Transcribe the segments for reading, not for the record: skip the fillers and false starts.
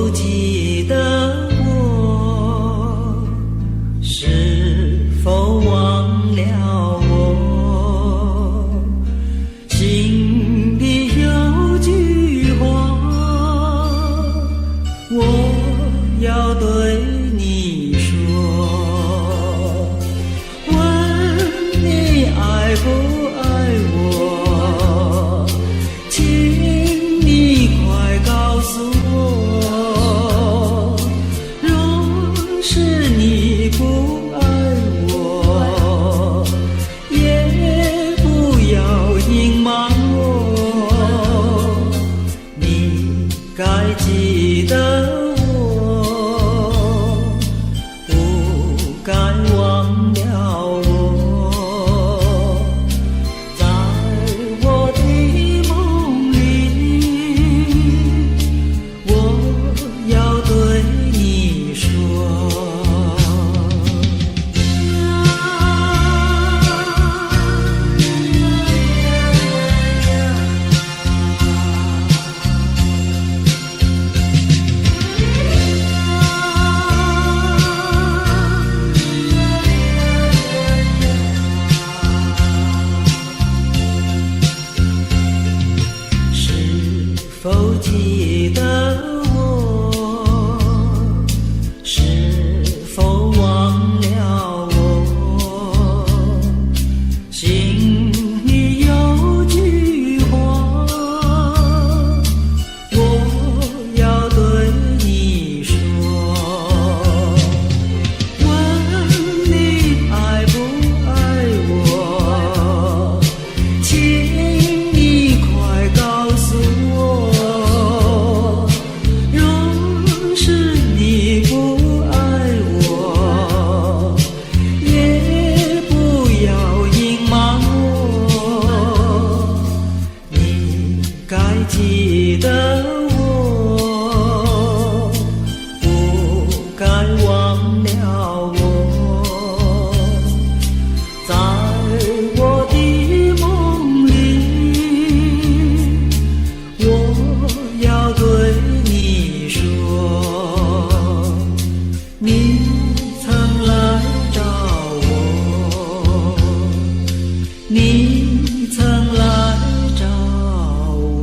否记得我？是否忘了我？心里有句话，我要对你说，问你爱不爱我？请你快告诉我，若是你不爱我，也不要隐瞒我，你该记得我，不该忘了我，在我的梦里，我要对你说。是否记得我？是否忘了我？心里有句话，我要对你说，问你爱不爱我？请你快告诉我，若是你不爱我，也不要隐瞒我，你该记得我，不该忘了我，在我的梦里，我要对你说，你曾来找我，你曾来找我。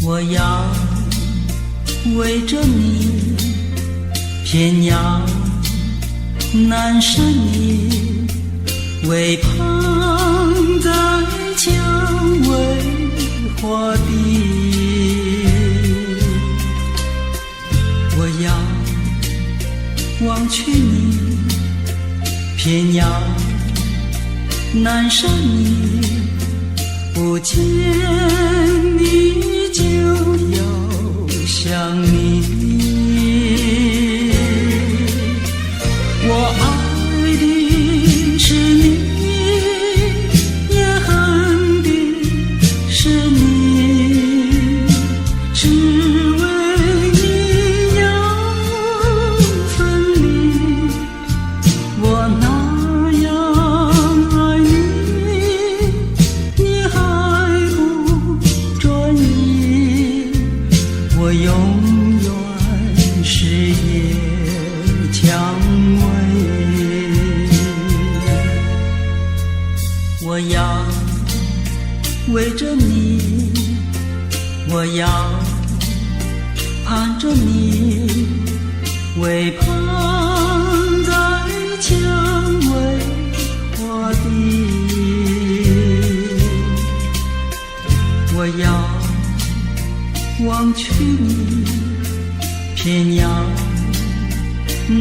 我要为着你，偏要难舍你，为旁在蔷薇花地。我要忘去你，偏要难舍你，不见你就要想你。我爱的是你，也恨的是你，只为你要分离。我那样爱你，你还不专一，我永远是夜蔷薇。我要为着你，我要盼着你，为盼在蔷薇花地。望去你，偏要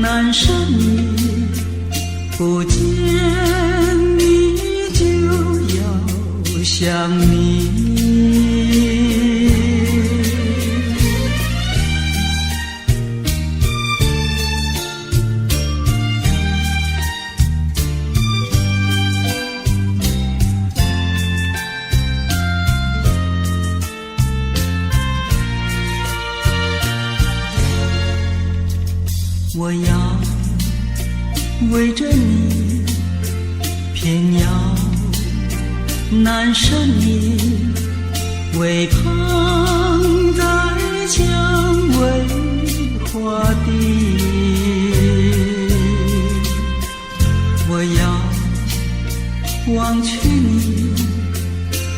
难舍你，不见你就要想你。我要围着你，偏要难舍你，为旁在蔷薇花地。我要忘去你，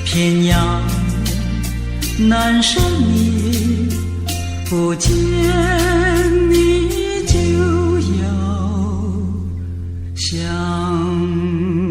偏要难舍你，不见你就要想你。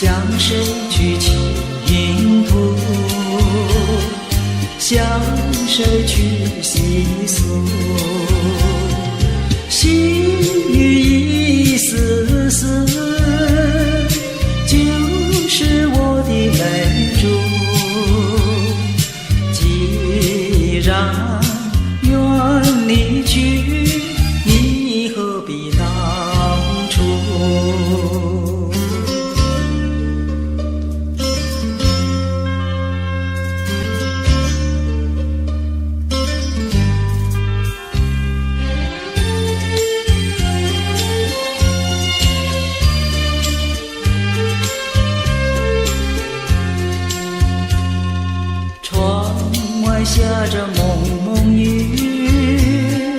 向谁去倾吐？向谁去细诉？心雨一丝丝，就是我的泪珠。既然愿离去，你何必当初？下着蒙蒙雨，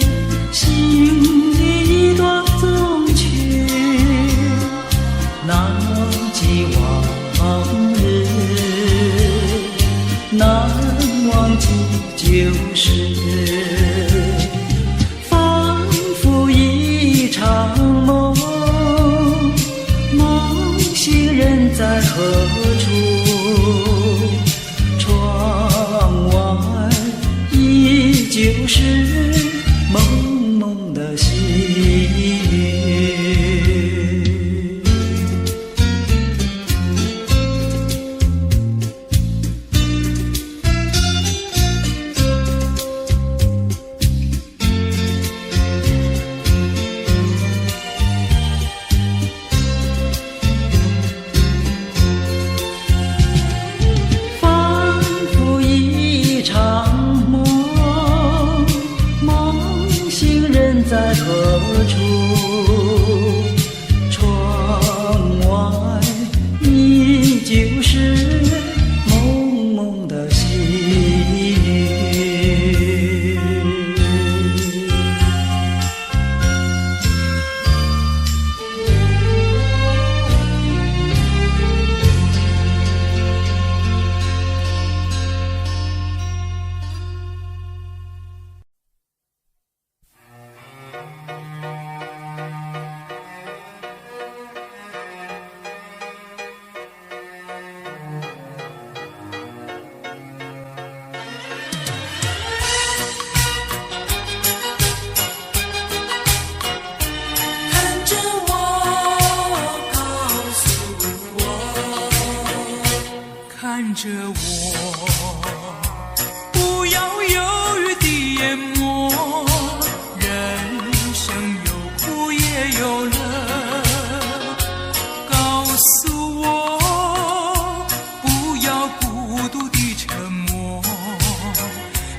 心里一段衷曲，难记往日，难忘记旧时，仿佛一场梦，梦醒人在何处？就是蒙蒙的细雨，仿佛一场在何处？窗外依旧是蒙蒙的细雨。看着我，不要犹豫地淹没，人生有苦也有乐。告诉我，不要孤独地沉默，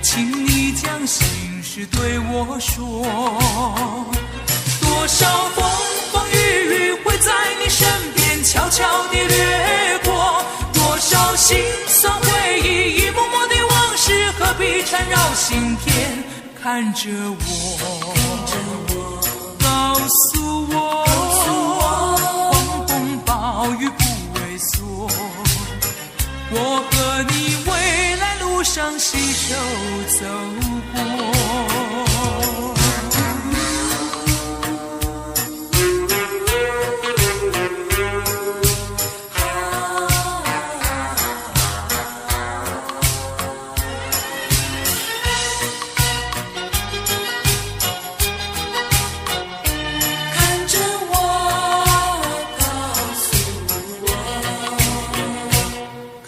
请你将心事对我说。多少风风雨雨会在你身边悄悄地掠过，多少心酸回忆，一幕幕的往事，何必缠绕心田？看着我，告诉我，狂风暴雨不畏缩，我和你未来路上携手走过。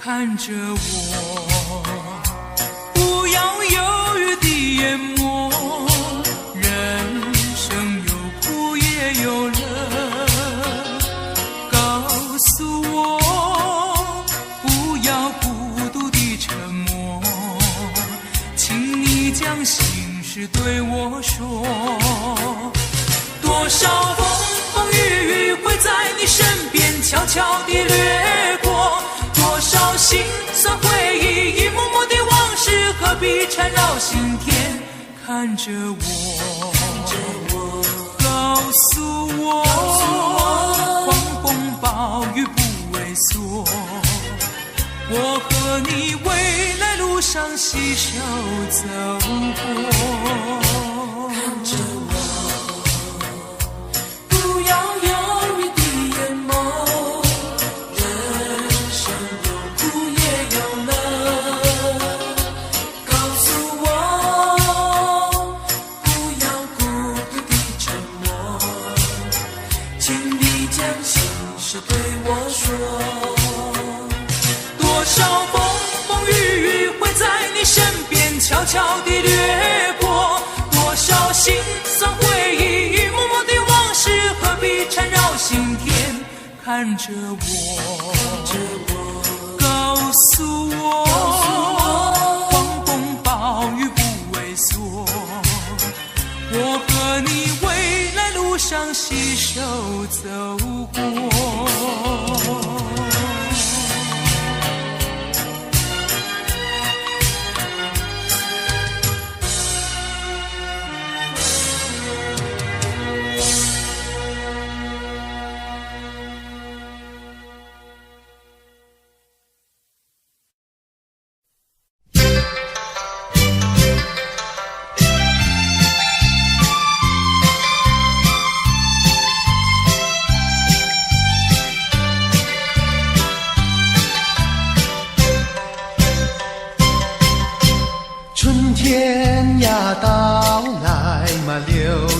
看着我，不要犹豫地淹没，人生有苦也有乐。告诉我，不要孤独地沉默，请你将心事对我说。多少风风雨雨会在你身边悄悄地掠过，多少心酸回忆，一幕幕的往事，何必缠绕心田？看着我，告诉我，狂风暴雨不畏缩，我和你未来路上携手走过。看着我，不要犹豫地淹没，人生有苦也有乐。告诉我，悄悄地掠过，多少心酸回忆，默默的往事何必缠绕心田。看着我，告诉我，狂风暴雨不畏缩，我和你未来路上携手走过。天呀到来嘛，流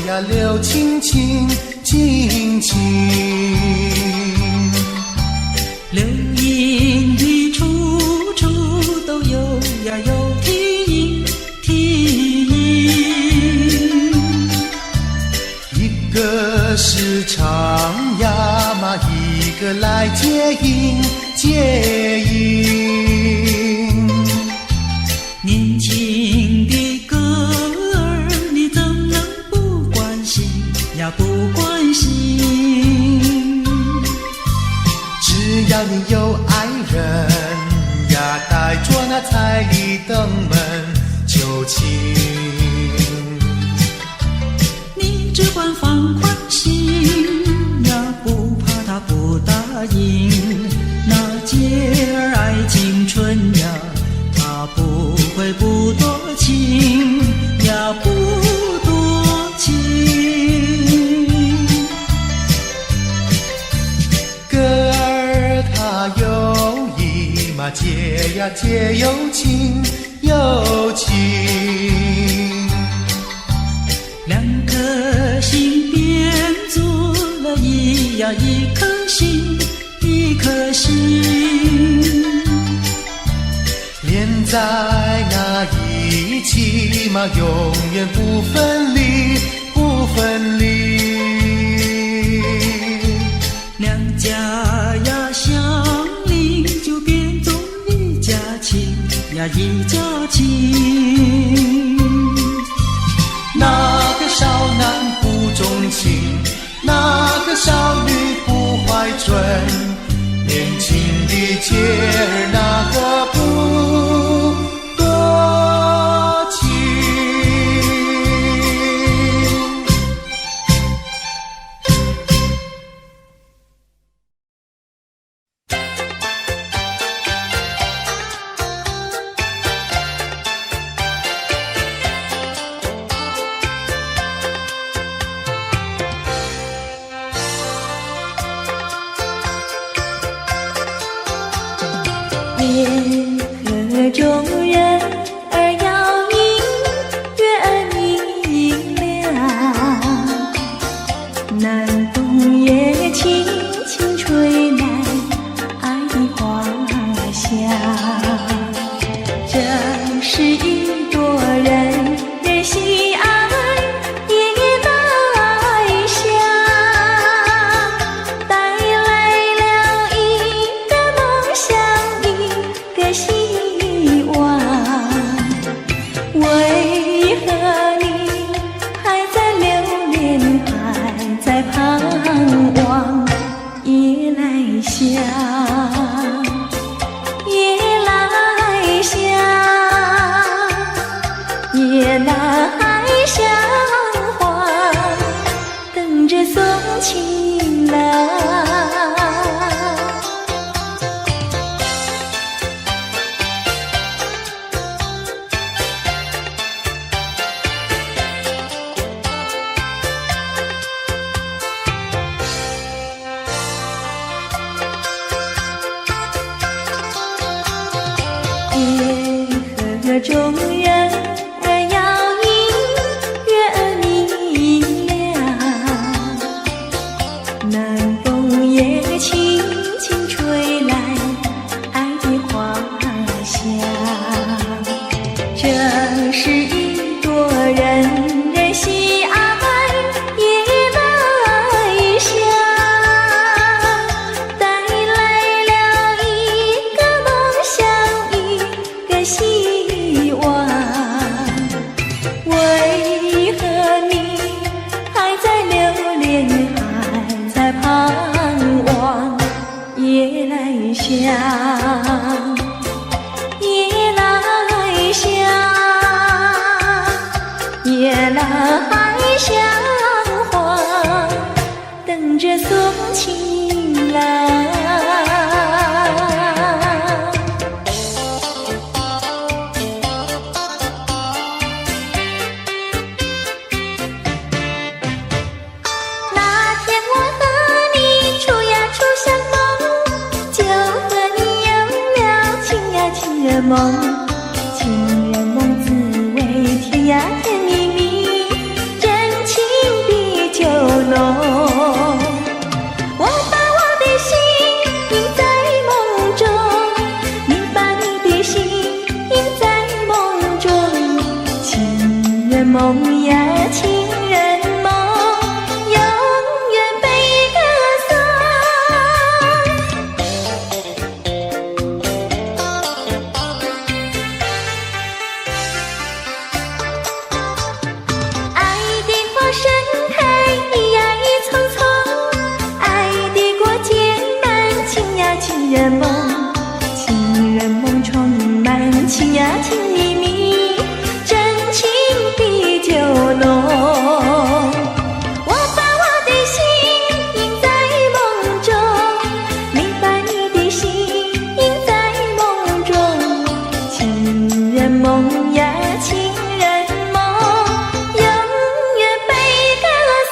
呀流，清清清清，流音的处处都有呀有啼音啼音，一个是唱呀嘛，一个来接应接应，年轻的歌儿你怎能不关心呀不关心，只要你有爱人呀，带着那彩礼登门求亲，你只管放宽心呀，不怕他不答应，那姐儿爱青春呀，他不会不多情呀不多情。歌儿它有意嘛，结呀结有情有情，两颗心变做了一颗心一颗心，连在那一起嘛，永远不分离不分离，两家呀相邻就变作一家亲呀一家亲，那个少男不钟情，那个少女不怀春，年轻的姐儿那个不多情。夜河中人儿摇影，月儿明亮，南风也轻轻吹来爱的花香，这是一朵人人喜爱夜来香，带来了一个梦想，一个希望。为何你还在留恋，还在盼望？夜来香，夜来香，夜来香花，等着送情郎。夜河中人儿摇影，月儿明亮，南风也轻轻吹来爱的花香，这是一朵人人喜爱夜来香，带来了一个梦想，一个希望。为何你还在留恋，还在盼望夜来香？夜来香，夜来香花，等着送情郎。那天我和你处呀处相逢，就和你有了情呀情人梦。情人梦滋味甜呀甜蜜蜜，真情比酒浓。我把我的心印在梦中，你把你的心印在梦中。情人梦呀情人梦，永远被歌颂。爱的花盛开一呀一丛丛，爱的果结满，情呀情人梦。情人梦充满情呀情蜜蜜，真情比酒浓。我把我的心印在梦中，你把你的心印在梦中。情人梦呀情人梦，永远被歌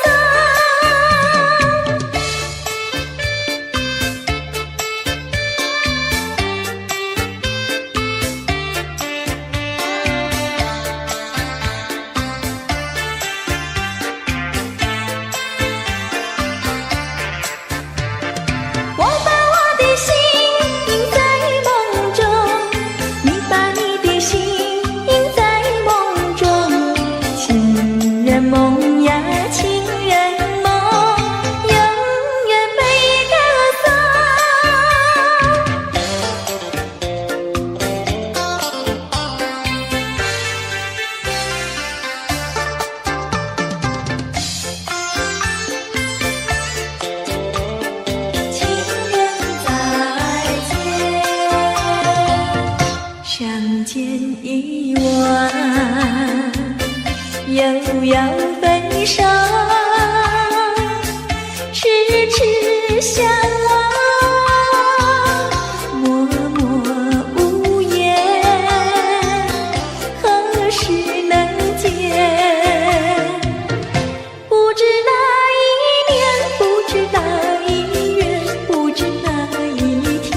颂。我把我的心印在梦中，你把你的心印在梦中。情人梦呀情人梦，永远被歌颂。情人再见，相见已晚，又要分手，痴痴相望，默默无言，何时能见？不知哪一年，不知哪一月，不知哪一天。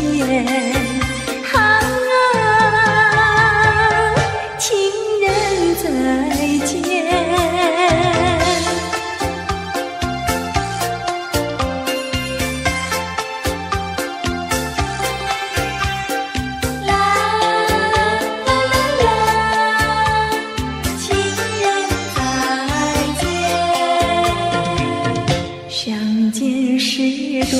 啊，情人再见。啦啦啦啦，情人再见。相见时短，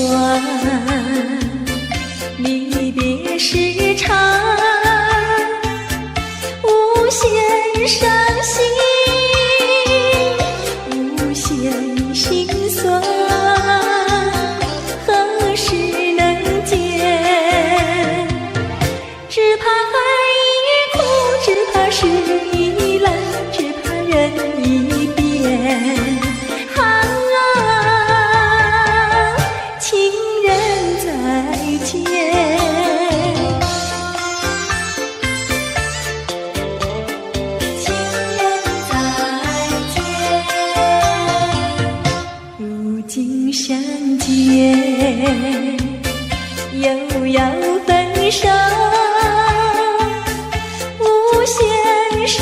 离别时长，无限伤心，无限心酸，何时能见？只怕爱已枯，只怕事已烂，只怕人已变。啊，情人再见。情人再见，如今相见，又要分手，无限伤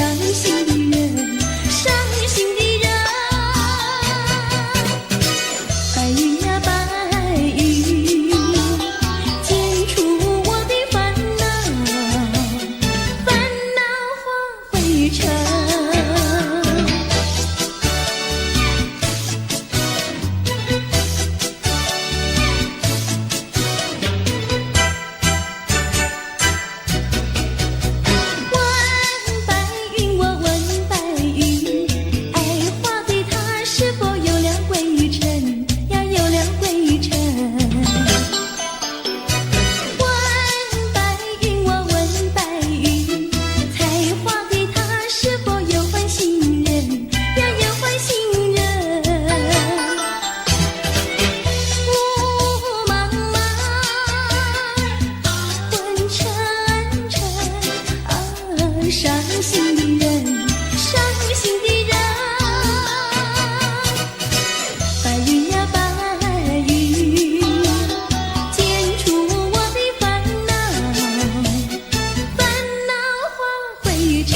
伤心的人，伤心的人。白云呀白云，剪除我的烦恼，烦恼化灰尘。伤心的人，伤心的人。白云呀白云，剪除我的烦恼，烦恼化灰尘。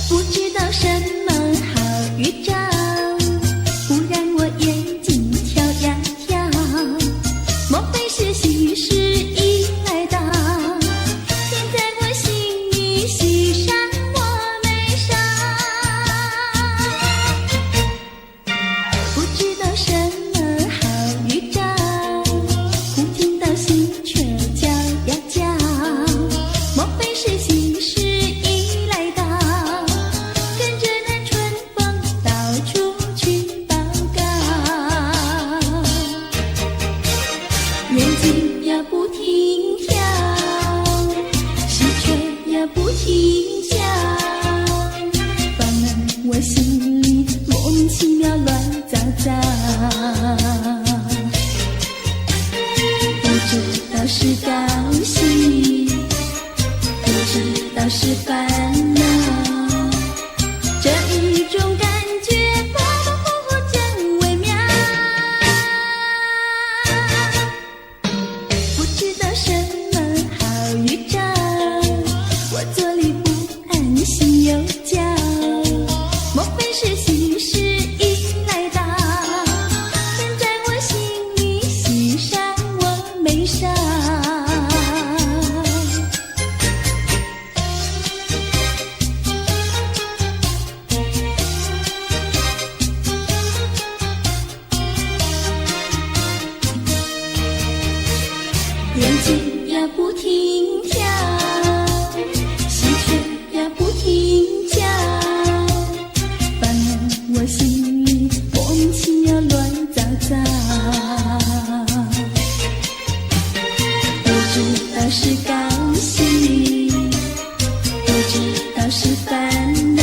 不知道什么好预兆，忽然我眼睛跳呀跳，莫非是喜事已来到？现在我心里喜上我眉梢。不知道什么好预兆，忽听到心却叫呀叫，莫非是喜事已来到？眼睛呀不停跳，喜鹊呀不停叫，烦得我心里莫名其妙乱糟糟。不知道是高兴，不知道是烦恼，这一种感觉模模糊糊真微妙。不知道什么好预兆，我坐立不安，心又焦，莫非是喜事已来到？现在我心里喜上我眉梢。眼睛呀不停跳，喜鹊呀不停叫，烦得我心里莫名其妙乱糟糟。不知道是高兴，不知道是烦恼，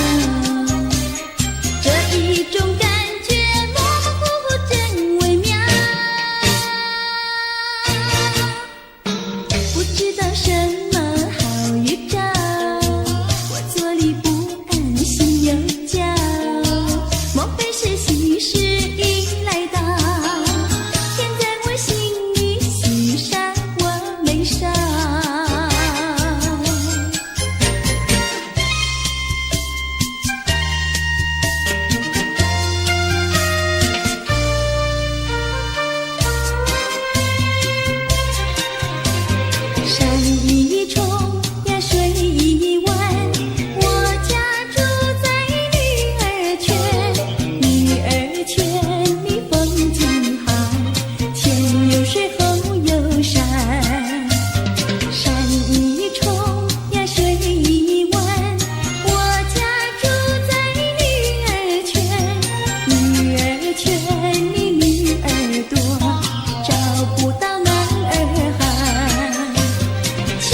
这一种感觉模模糊糊真微妙。不知道什么好预兆，我坐立不安，心又焦，莫非是喜事已来到？现在我心里喜上我眉梢。山一重呀水一弯，我家住在女儿泉，女儿泉里风景好，前有水后有山。山一重呀水一弯，我家住在女儿泉，女儿泉里女儿多，找不到男儿汉。青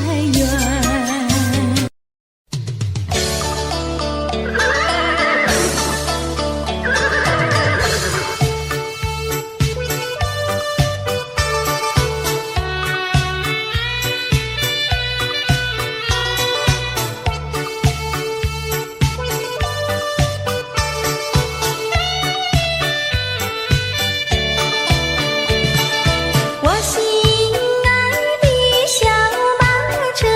圆。我心爱的小马车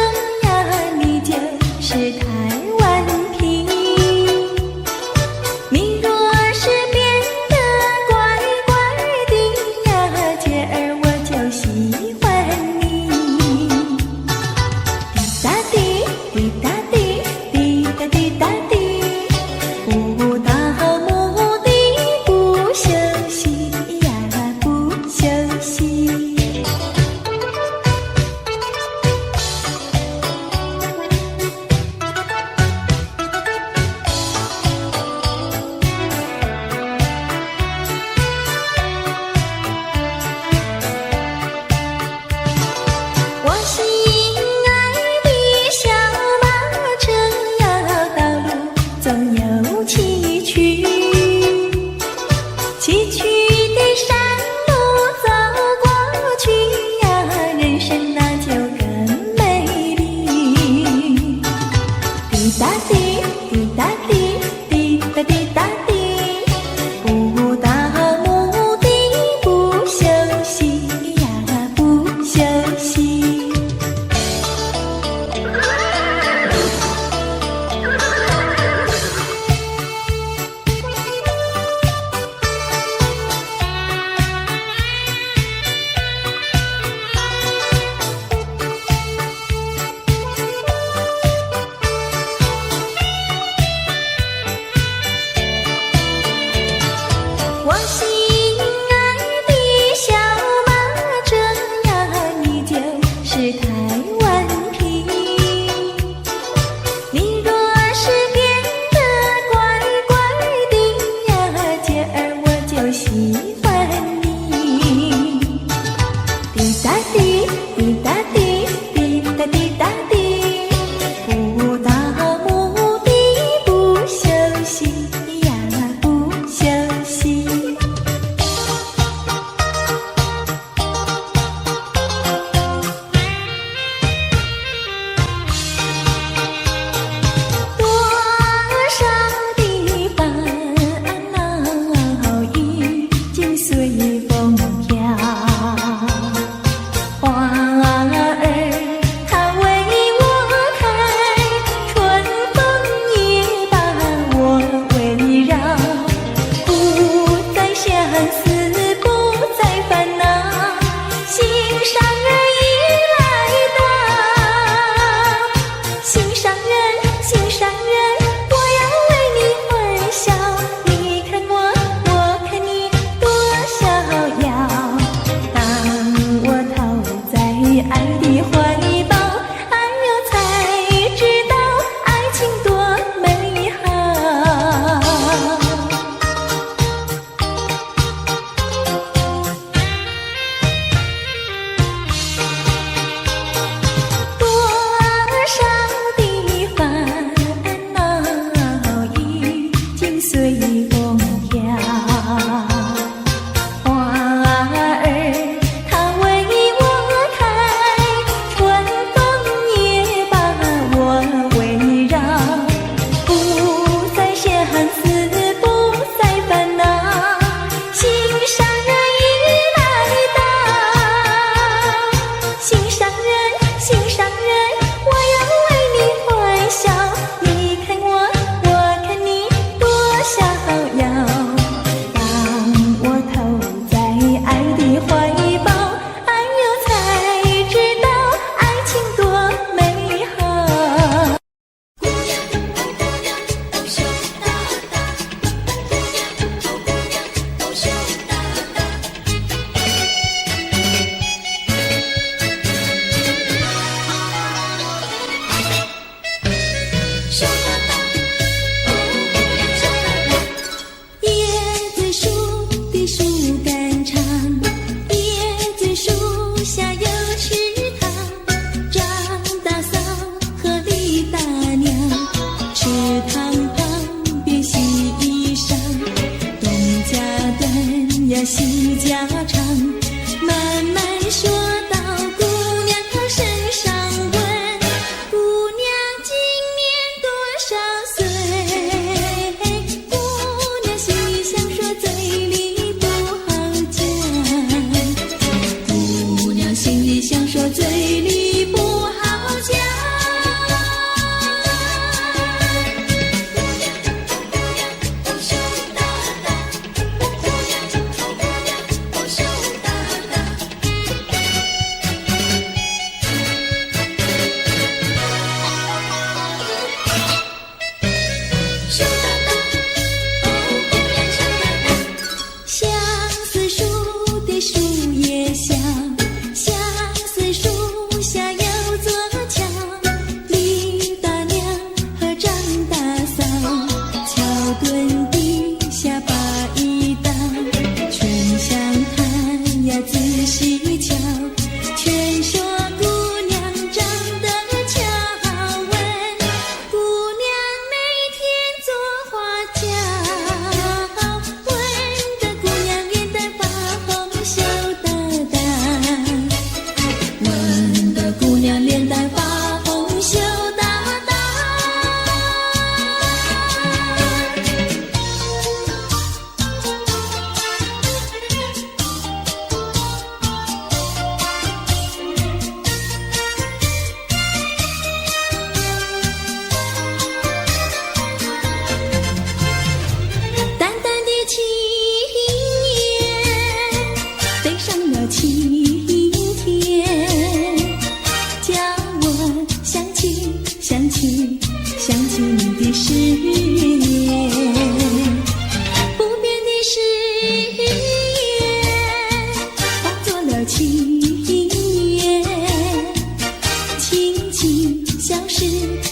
消失，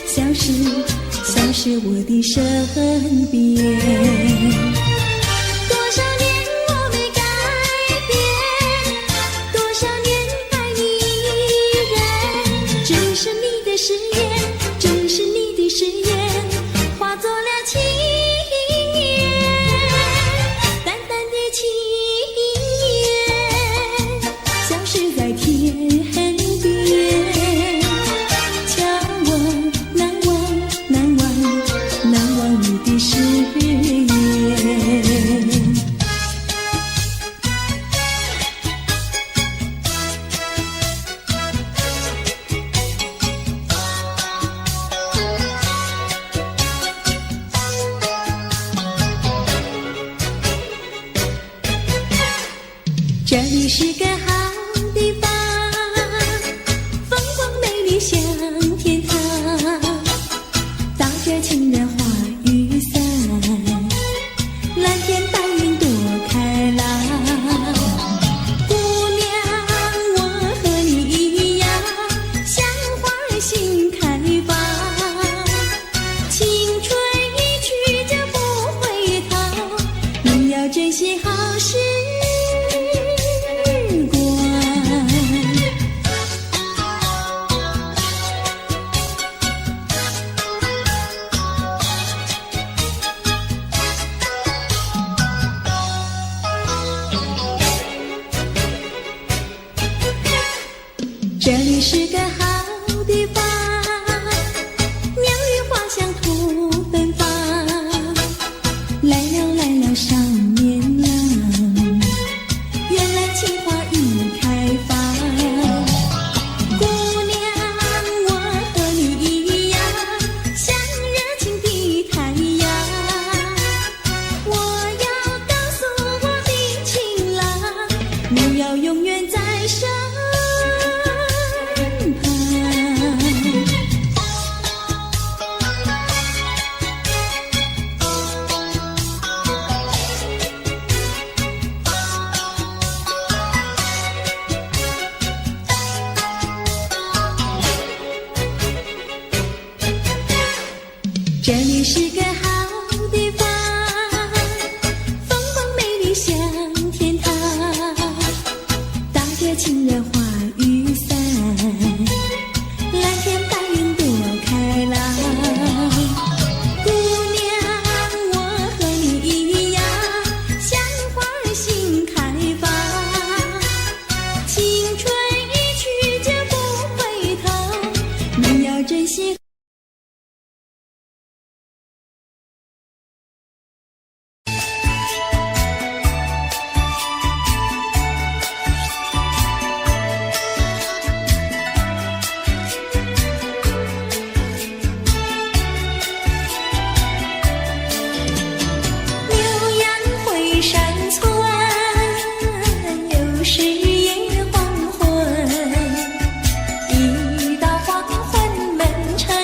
消失，消失我的身边。多少年我没改变，多少年爱你依然，只是你的誓言，只是你的誓言，化作了情缘，淡淡的情缘，消失在天边。瞧我难忘，难忘，难忘你的誓言。这里是个好地方，风光美丽像天堂，打着情人花雨伞，蓝天白云多开朗。姑娘，我和你一样，像花儿心开放，青春一去就不回头，你要珍惜好时这里是个好地方，鸟语花香吐芬芳，来了来了少年郎，原来情花已开放。姑娘，我和你一样，像热情的太阳，我要告诉我的情郎，你要永远在身这里是个好地方，风光美丽像天堂，打着情人花雨伞，蓝天白云多开朗。姑娘，我和你一样，像花儿心开放，青春一去就不回头，你要珍惜。黄昏，一到黄昏门城。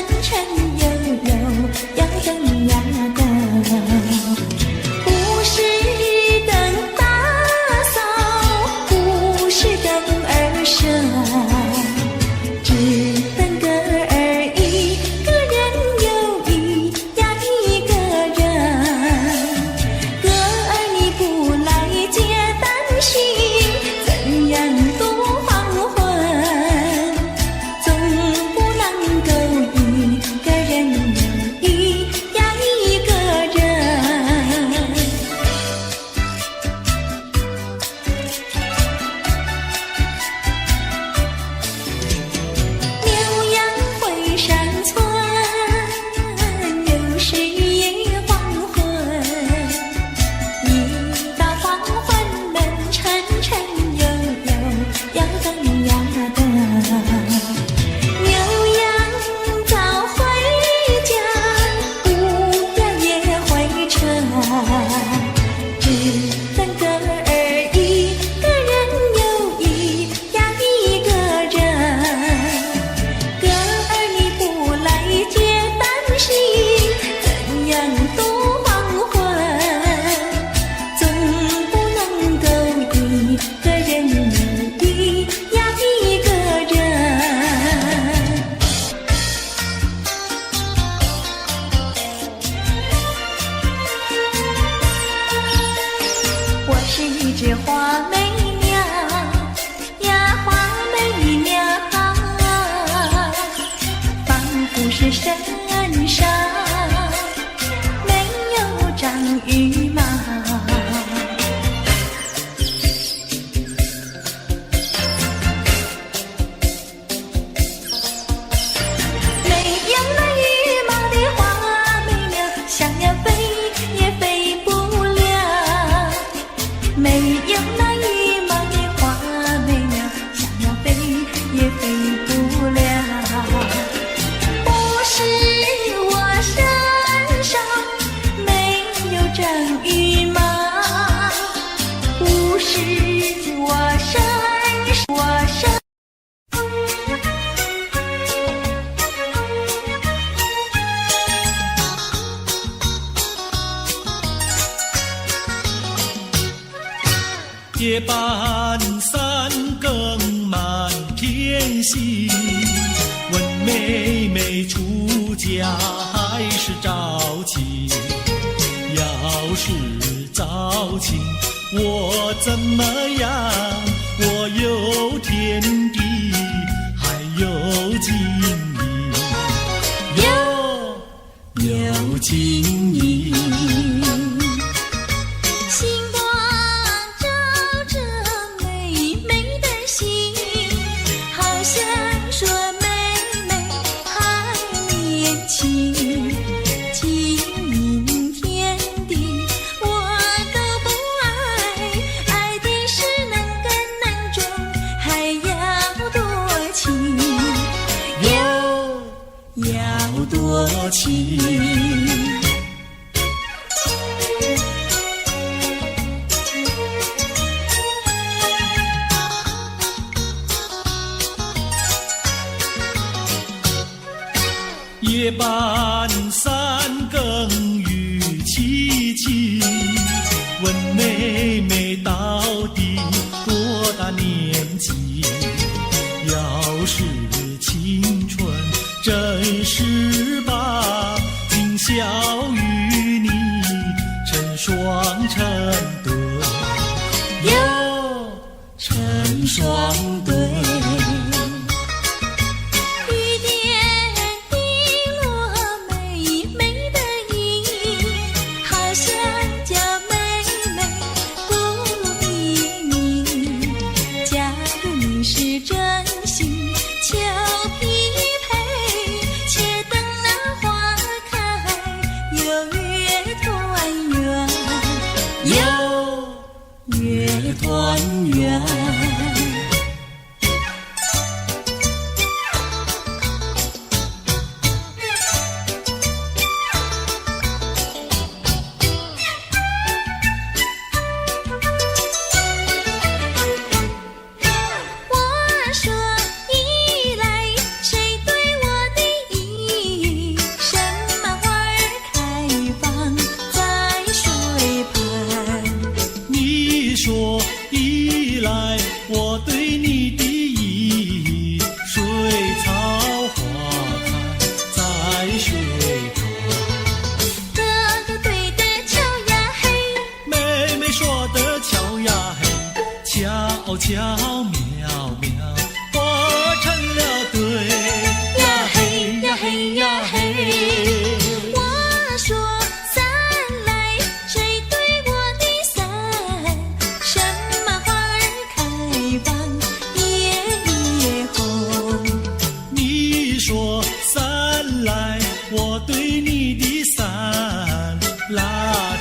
这花媚娘呀，花媚娘，仿佛是身上没有长羽毛。夜半三更满天星，问妹妹出嫁还是早亲？要是早亲，我怎么样？我有天地，还有金银，有金银。夜半三更雨凄凄，问妹妹到底多大年纪？要是青春真是把，今宵与你成双成对，成双对。团圆。我说一来，谁对我的意？什么花儿开放在水畔？你说一来，我对你的意，水草花开在水旁。哥哥对的巧呀嘿，妹妹说的巧呀嘿，巧巧妙妙，活成了对呀嘿呀嘿呀嘿。我说伞来，谁对我的伞？什么花儿开放夜红？你说伞来，我对你的伞，辣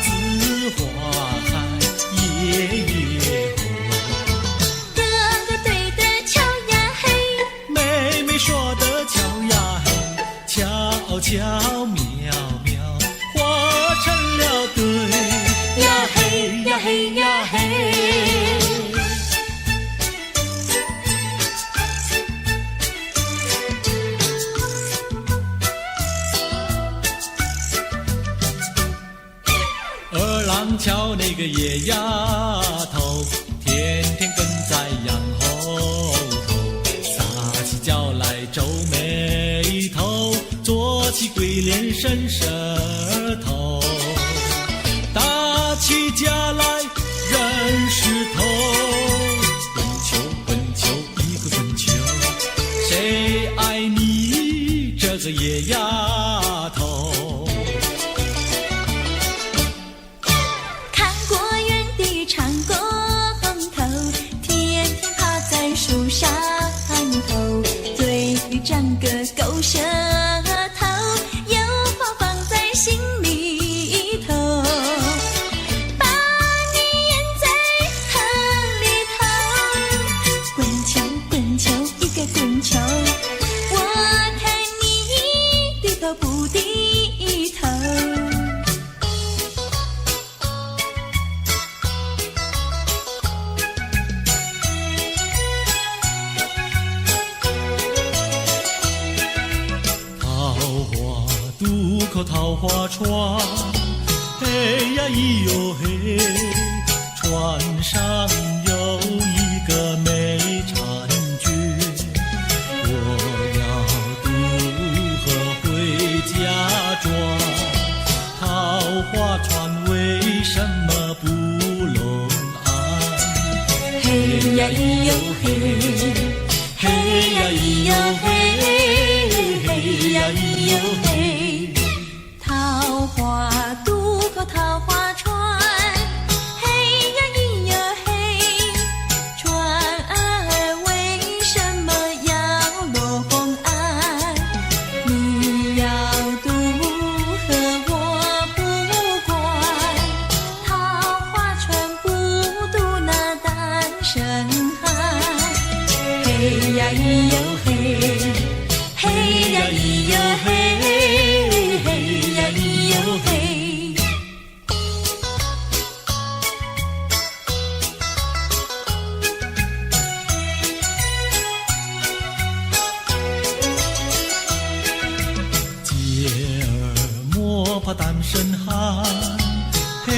子花开夜红。哥哥对的巧呀嘿，妹妹说的巧呀嘿，巧巧妙妙，活成了对呀嘿呀嘿呀嘿。二郎桥那个野丫头，天天跟在羊后头，撒起娇来皱眉头，做起鬼脸伸舌头，打起架来人是个野丫头。看过园地尝过红头，天天趴在树上头，嘴里长个狗舌头，有话放在心里头，把你咽在河里头。滚球滚球一个滚球，我看你低头不低头。渡口桃花船，嘿呀咿哟嘿，船上有一个美婵娟，我要渡河回家庄，桃花船为什么不拢岸？嘿呀咿哟嘿，嘿呀咿哟嘿，嘿呀咿哟嘿。桃花渡口桃花船，嘿呀咿哟嘿，船儿为什么要拢岸？你要渡河我不管，桃花船不渡那单身汉。嘿呀咿哟嘿，嘿呀咿哟嘿，嘿呀咿哟嘿。姐儿莫怕单身汉，嘿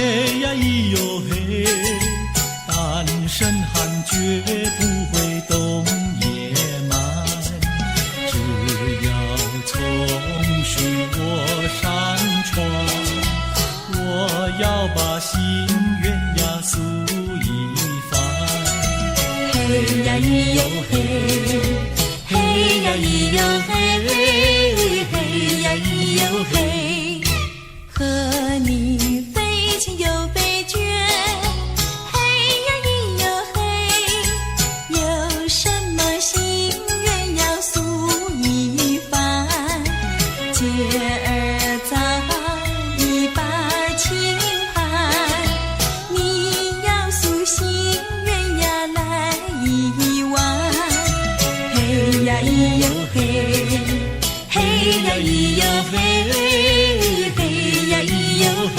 呀咿哟嘿，单身汉绝不会懂野蛮，只要从许我山川，我要把心愿呀诉一番。嘿呀咿哟嘿，嘿呀咿哟嘿，嘿呀咿哟嘿。和你非亲又非眷，嘿呀咿哟嘿。有什么心愿要诉一番？姐儿早已把情盘，你要诉心愿呀来一碗。嘿呀咿哟嘿，嘿呀咿哟嘿，嘿呀咿哟嘿。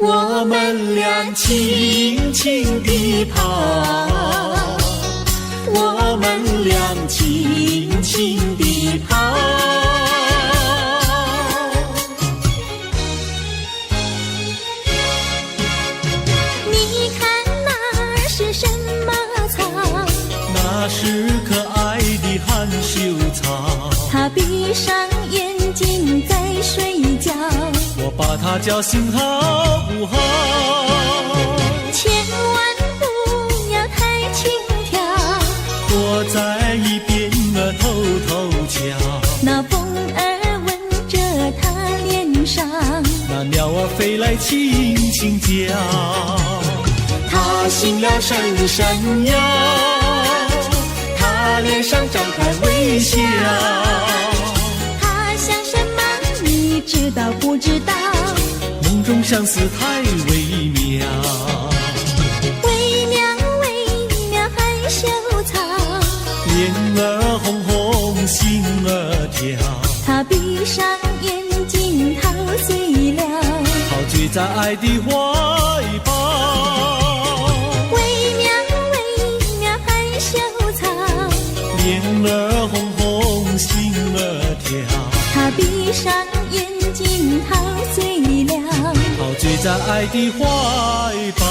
我们俩轻轻地跑，我们俩轻轻地跑。你看那是什么草？那是可爱的含羞草，它闭上眼睛在睡觉，我把它叫醒好不好？千万不要太轻佻，躲在一边偷偷瞧。那风儿吻着它脸上，那鸟儿飞来轻轻叫，它醒了伸伸腰，它脸上张开微笑。它想什么你知道不知道？梦中相思太微妙，微妙微妙害羞草，脸儿红红心儿跳，它闭上眼睛陶醉了，陶醉在爱的怀抱。微妙微妙害羞草，脸儿红红心儿跳，它闭上眼睛陶醉了，陶醉在爱的怀抱。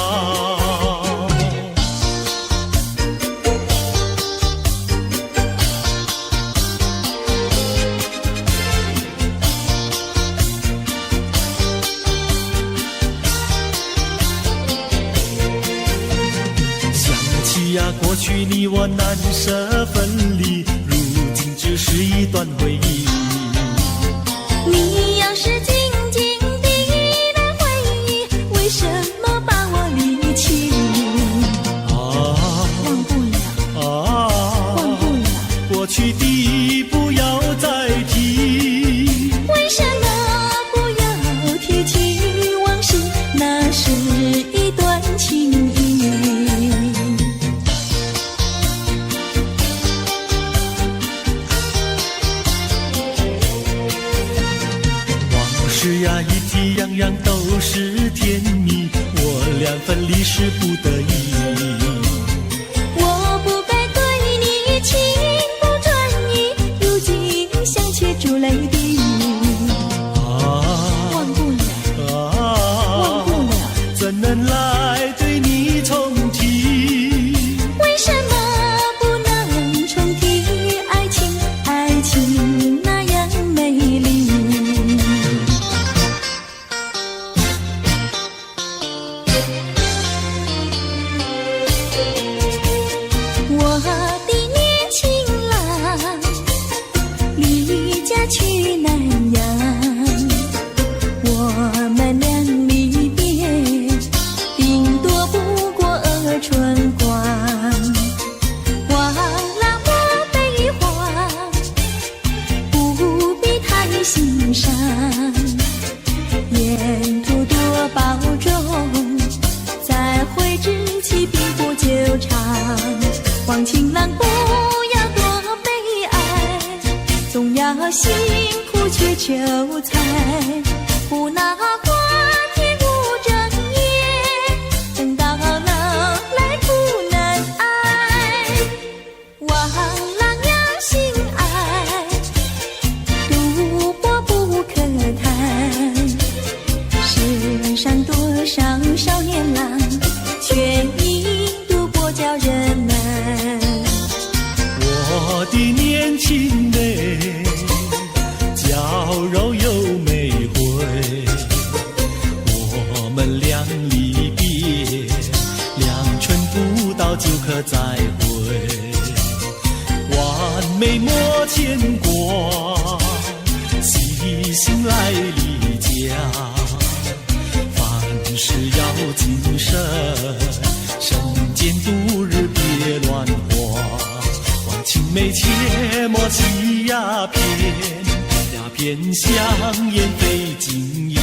过去你我难舍分离，如今只是一段回忆。你要是静静地来回忆，为什么把我离弃？忘不了，忘不了，过去的不要再提。为什么不要提起往事？那是一段情谊。是呀，一提样样都是甜蜜，我俩分离是不得已。我不该对你情不转移，如今想起珠泪滴。忘不了，忘不了，怎能来对你重提？为什么不能重提爱情？爱情那样美丽。我的年轻郎离家去南洋，我们俩离别顶多不过春光，忘了我悲欢，不必太心伤，沿途多保重，再会之期并不久长。望情郎不要多悲哀，总要辛苦去求财，不拿花天无正业，等到老来苦难挨。望郎要心爱，赌博不可谈，世上多少少年郎，却因赌博叫人难。我的年轻妹，娇柔又美慧，我们俩离别2春不到就可再会，完美莫牵挂，细心来离家，凡事要谨慎，身兼度日别乱花，望青梅切莫起鸦片，鸦片香烟非金意，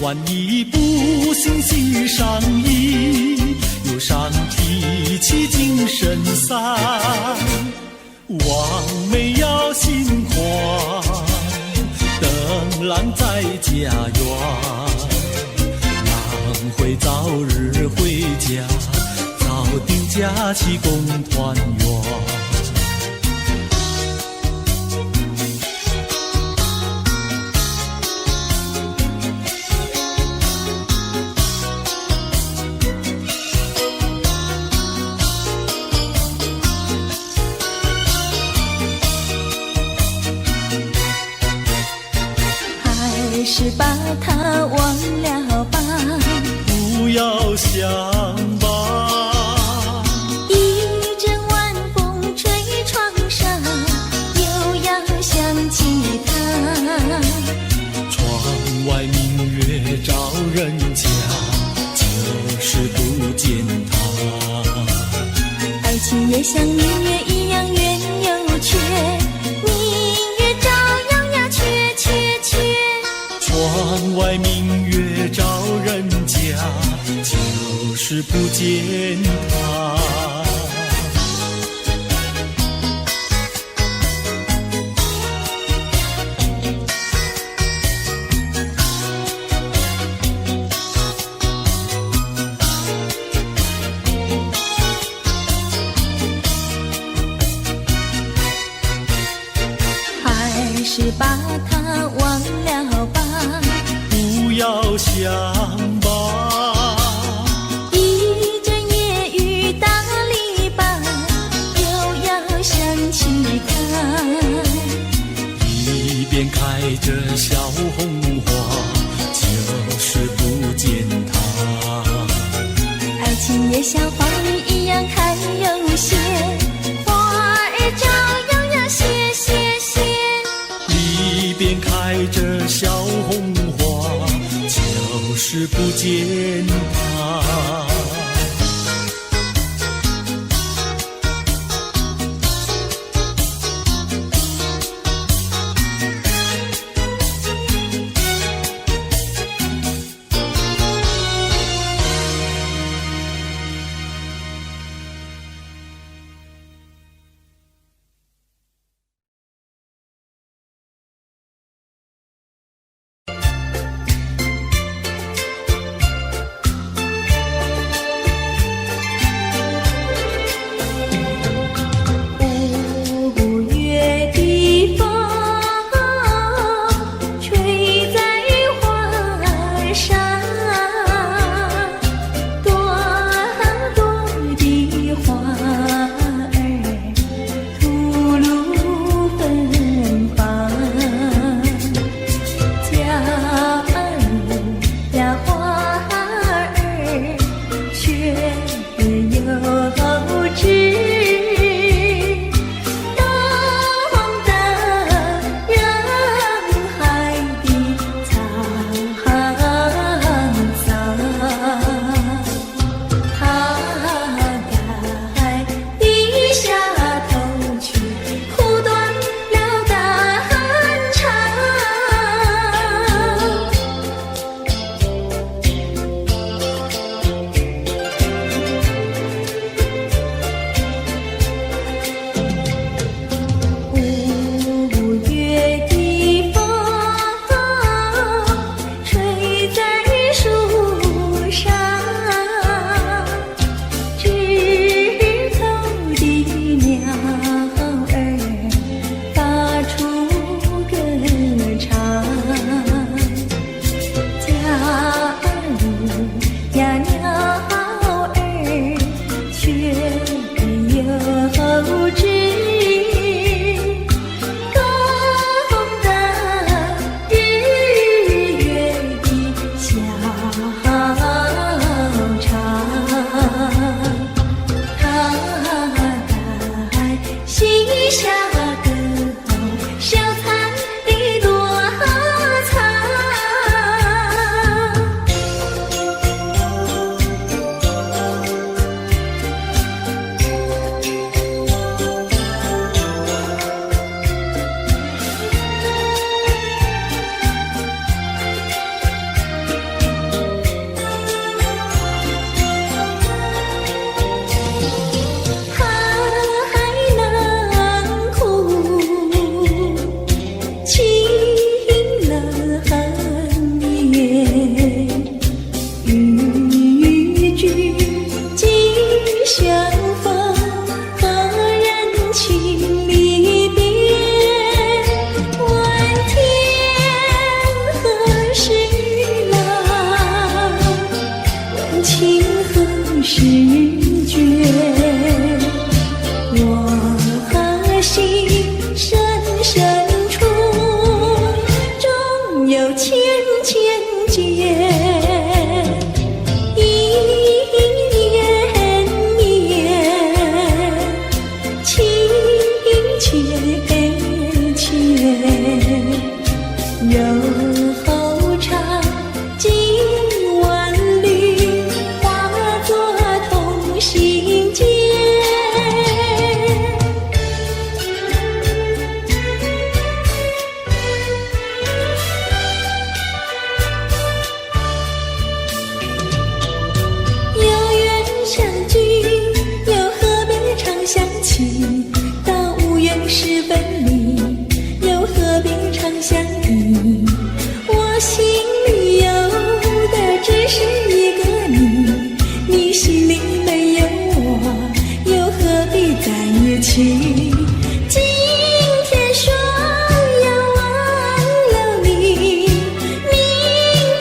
万一不幸喜上衣，又上提起精神散，望梅要心宽，等郎在家园，会早日回家，早定假期共团圆。还是把它忘了吧，不要想吧，一阵晚风吹窗上，又要想起他。窗外明月照人家，就是不见他。爱情也像明月一样圆又缺，明月照样呀缺缺缺。窗外明月照人家，就是不见他。还是把它忘了吧，不要想吧，一阵夜雨打篱笆，又要想起他。一边开着小红花，就是不见他。爱情也像花儿一样开又谢，花儿照样呀谢谢谢。一边开着小红花，就是不见他。情，到无缘时分离，又何必常相依？我心里有的只是一个你，你心里没有我，又何必在一起？今天说要忘了你，明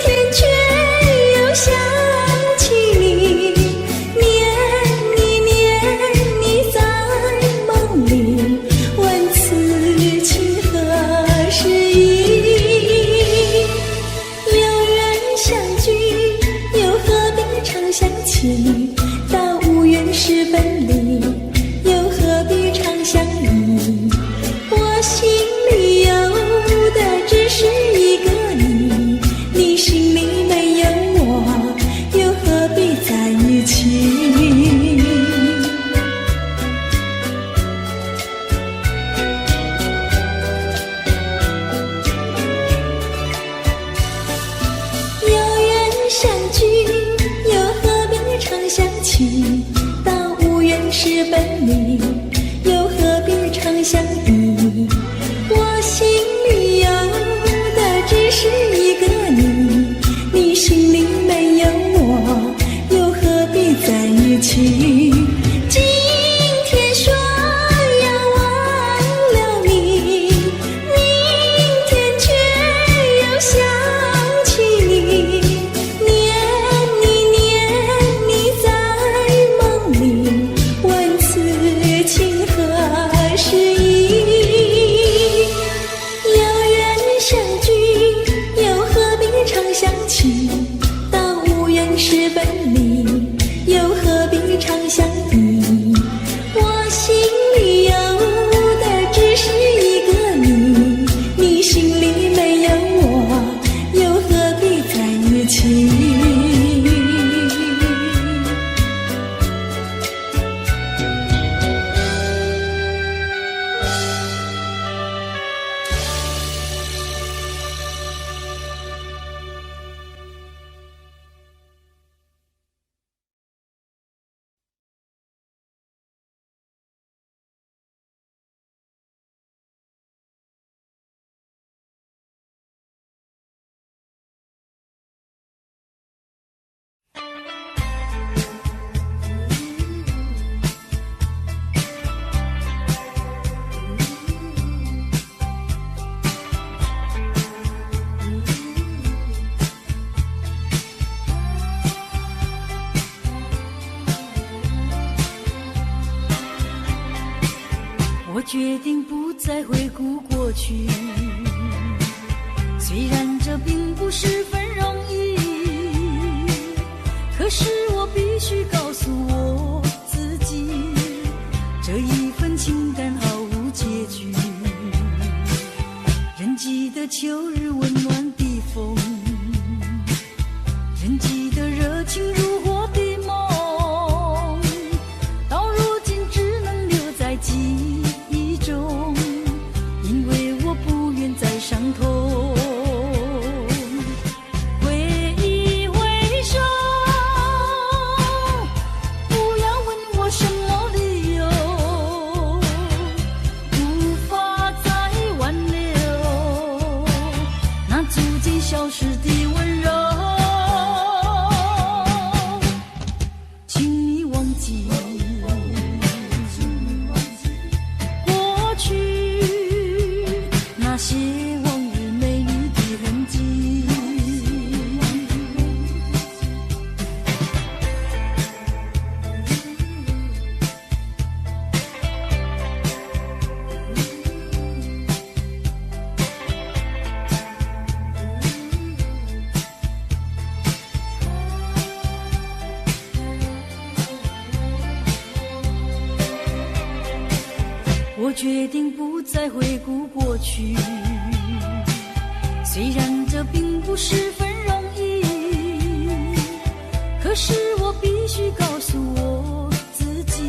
天却又想起你，念你在梦里，问此情何时已？有缘相聚，又何必常相期？到无缘时分离，又何必常相依？我心里有的只是一个你，你心里没有我，又何必在一起？有缘相聚，又何必常相期？到无缘时分离，又何必常相依？我心里有的只是一个你，你心里没有我，又何必在一起？今天说要忘了你，明天却又想起你，念你在梦里，问此情何时已？有缘相聚，又何必常相期？到无缘时分离，又何必常相依？我心里有的只是一个你，你心里没有我，又何必在一起？我决定不再回顾过去，虽然这并不十分容易，可是我必须告诉我自己，这一份情感毫无结局。人记得秋日温暖的风，人记得热情如火的梦，到如今只能留在记忆中，因为我不愿再伤痛。挥一挥手，不要问我什么理由，无法再挽留那逐渐消失的温柔。请你忘记过去那些往日美丽的痕迹。我决定不再回顾过去，虽然这并不十分容易，可是我必须告诉我自己，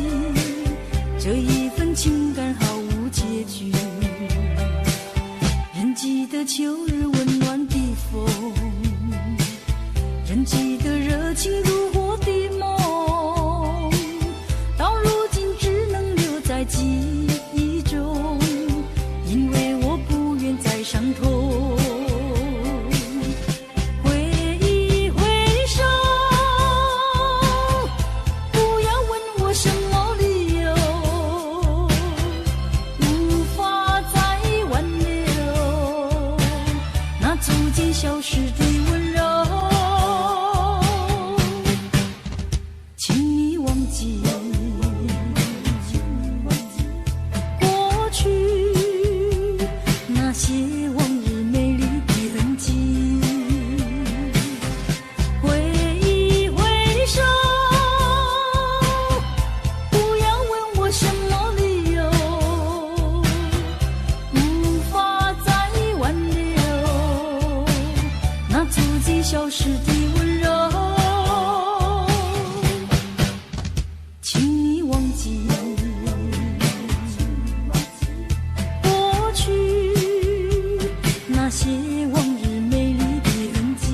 这一份情感毫无结局。人记得秋日温暖的风，人记得热情如火的梦，到如今只能留在记忆时的温柔，请你忘记过去那些往日美丽的痕迹。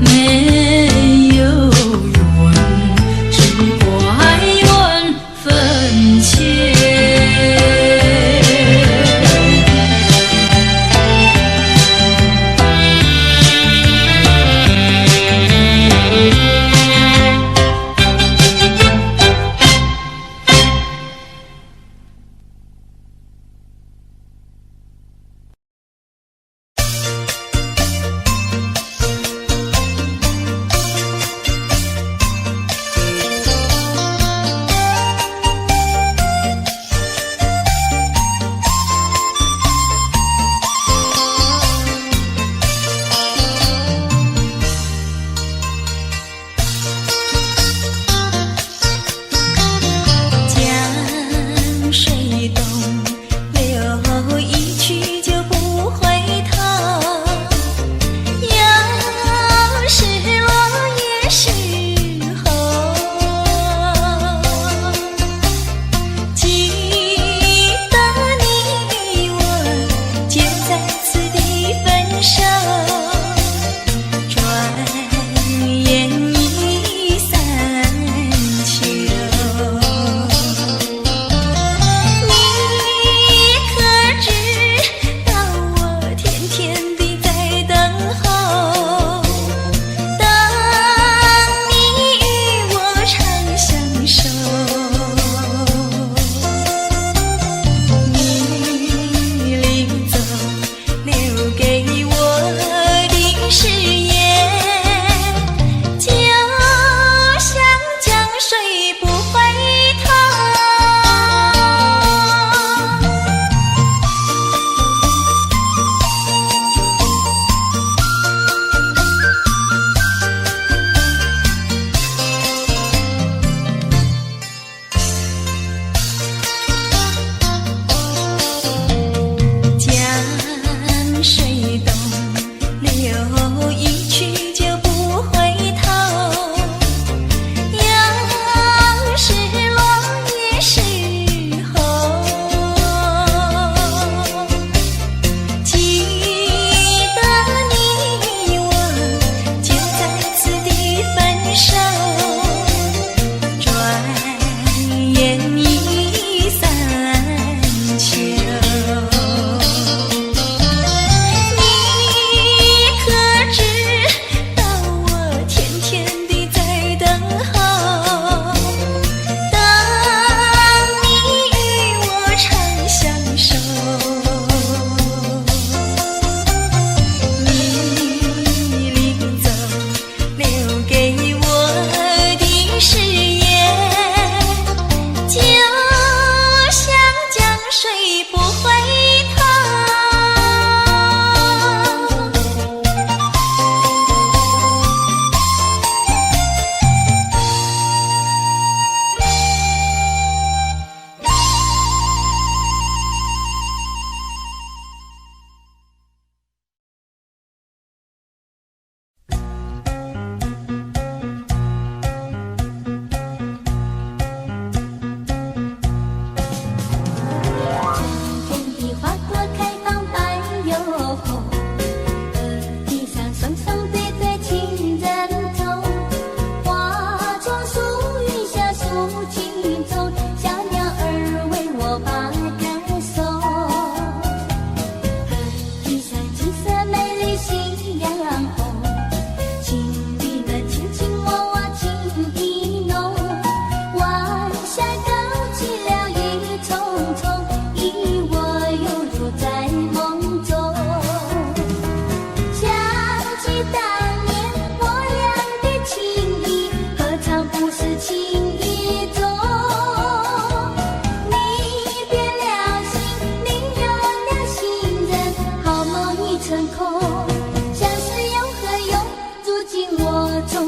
没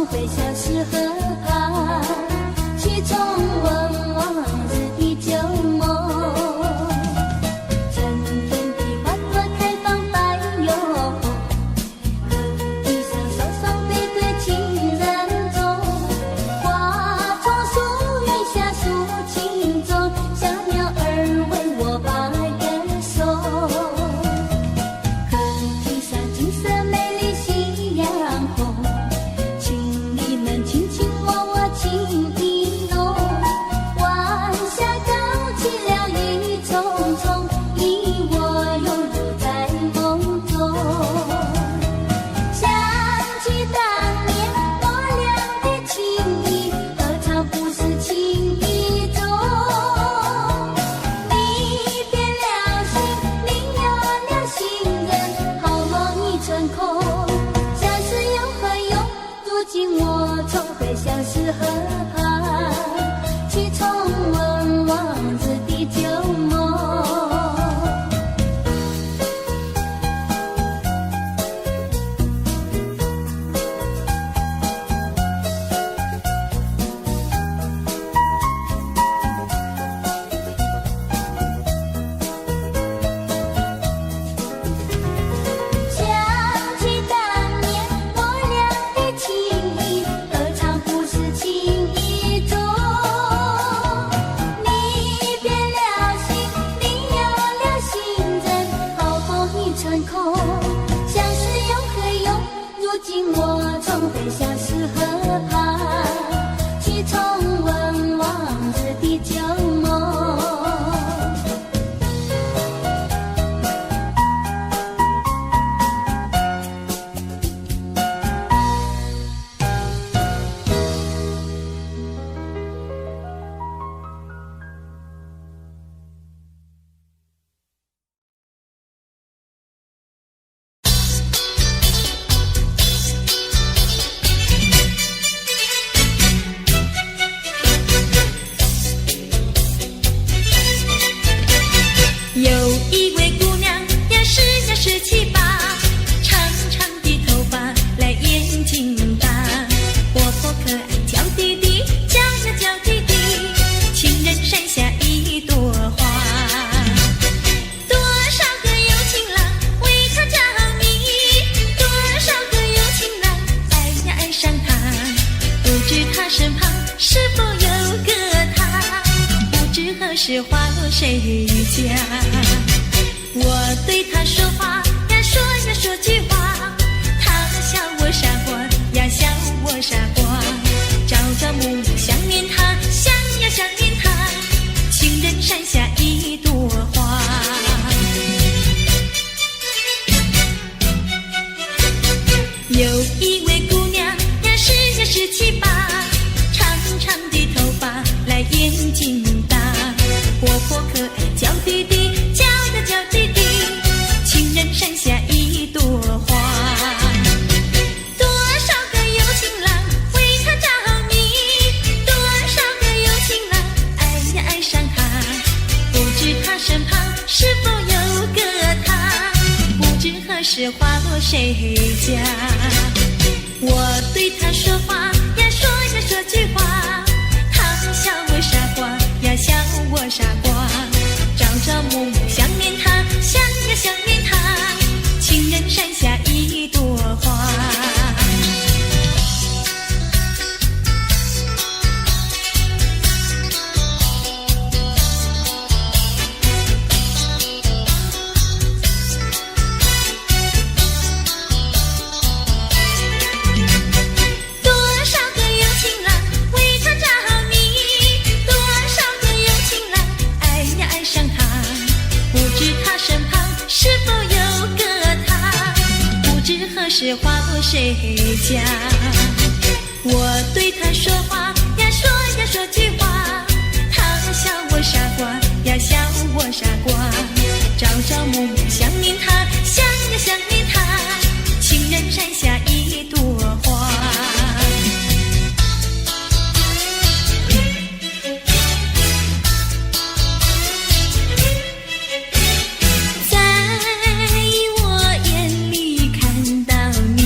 从会消失河畔，去重温往日的旧梦。春天的花朵开放百又红，河堤上双双对对情人踪。花丛树荫下诉情衷，小鸟儿为我把歌颂。河堤上金色美丽夕阳红，情侣们卿卿我我情意浓。晚霞高起了雨匆匆，你我拥入在梦中。想起当年我俩的情谊，何尝不是情意重。你变了心，另有了新人，好梦已成空。相思有何用？如今我重回相思河畔，去重温往日的旧梦。想起当年我俩的情谊，何尝不是情意重。你变了心，另有了新人，好梦已成空。相思有何用？如今我重回相思河畔，去重温往日的旧梦。有一位姑娘呀17、18，长长的头发来眼睛大，活泼可爱娇滴滴，叫呀叫滴滴，情人山下一朵花。多少个有情郎为她着迷，多少个有情郎爱呀爱上她，不知她身旁是否有个他，不知何时花落谁家。我对他说话呀说呀说句话，他笑我傻瓜呀笑我傻瓜，朝朝暮暮想念他，想呀想念他，情人山下一朵花。有一位姑娘呀17、18，长长的头发来眼睛大，活泼可爱娇滴滴，叫呀叫滴滴，情人山下一朵花。多少个有情郎为她着迷，多少个有情郎爱呀爱上她，不知她身旁是否有个他，不知何时花落谁家。我对她说话呀说呀说句话，她笑我傻瓜呀笑我傻瓜，朝朝暮暮想念他，想呀想念他，情人山下一朵花。多少个有情郎为她着迷，多少个有情郎爱呀爱上他，不知他身旁是否有个他，不知何时花落谁家。我对他说话呀说呀说句话，他笑我傻瓜呀笑我傻瓜，朝朝暮暮想念他，想呀想念他，情人山下一朵花。在我眼里看到你，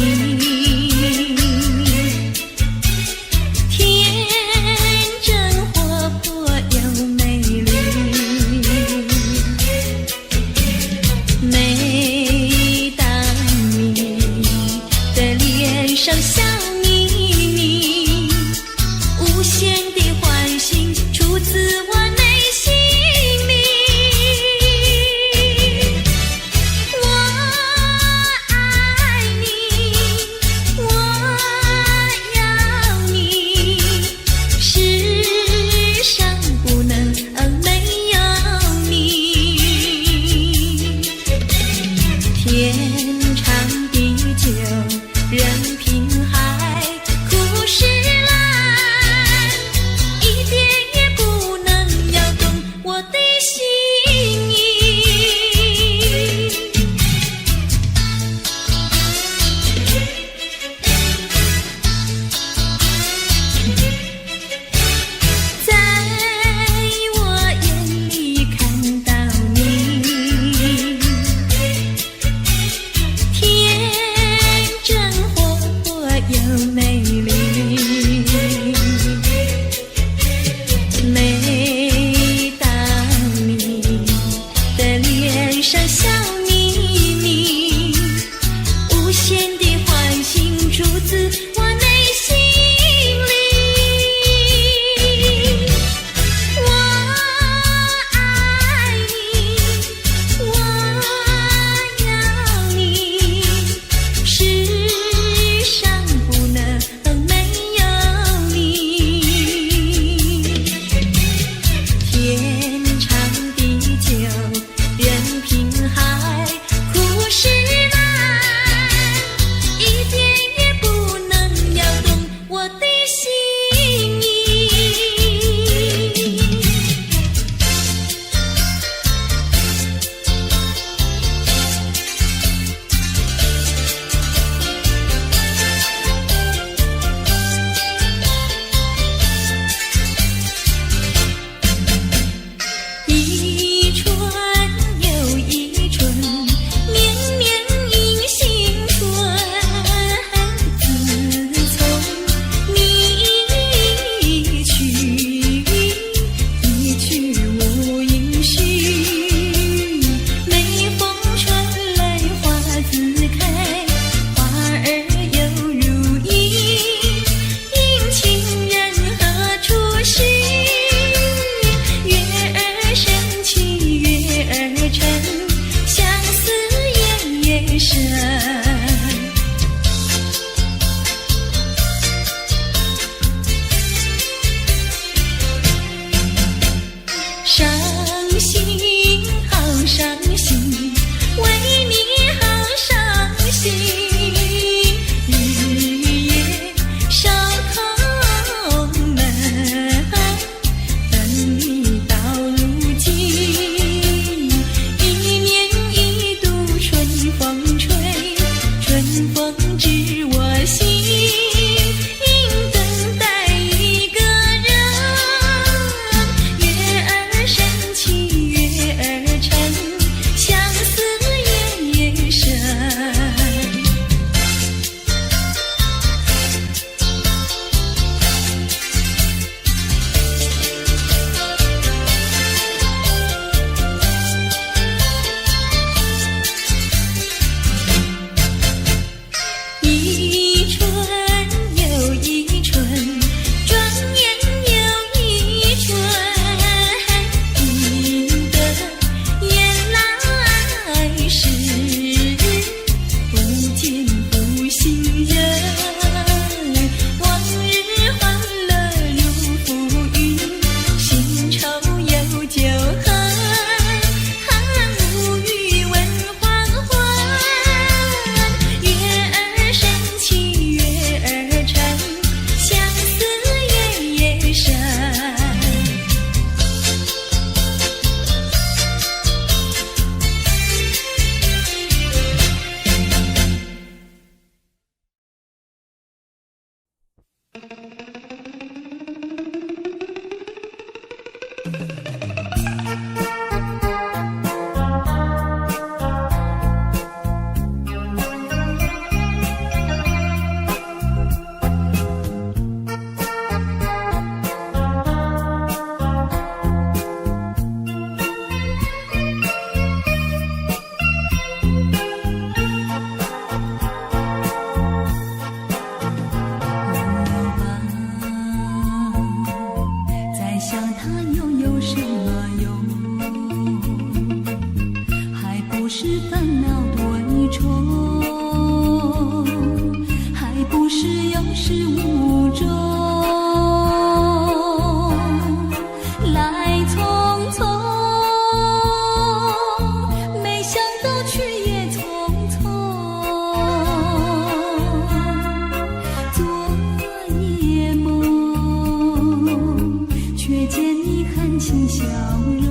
美丽。每当你的脸上笑眯眯，无限地唤醒出自我内心里。我爱你，我要你，世上不能没有你。天长地久，任凭海枯石烂，一点也不能摇动我的心意。一春又一春，年年迎新春。自从你一去无音讯，每逢春来花自开，花儿又如茵，因情人何处寻？月儿升起月儿沉，相思夜夜深。伤心好伤心，为你好伤心，日夜烧空门，等你到如今。一年一度春风吹，春风知我心，应等待一个人。月儿升起月儿沉，相思夜夜深。一春又一春，转眼又一春，赢得雁来时，不见负心人。往日欢乐如浮云，新愁有旧恨，无语问黄昏。月儿升起月儿沉，相思夜夜深。再想他又有什么用？还不是烦恼多重，还不是有始无终。来匆匆，没想到去也匆匆。昨夜梦，却见你含情笑容。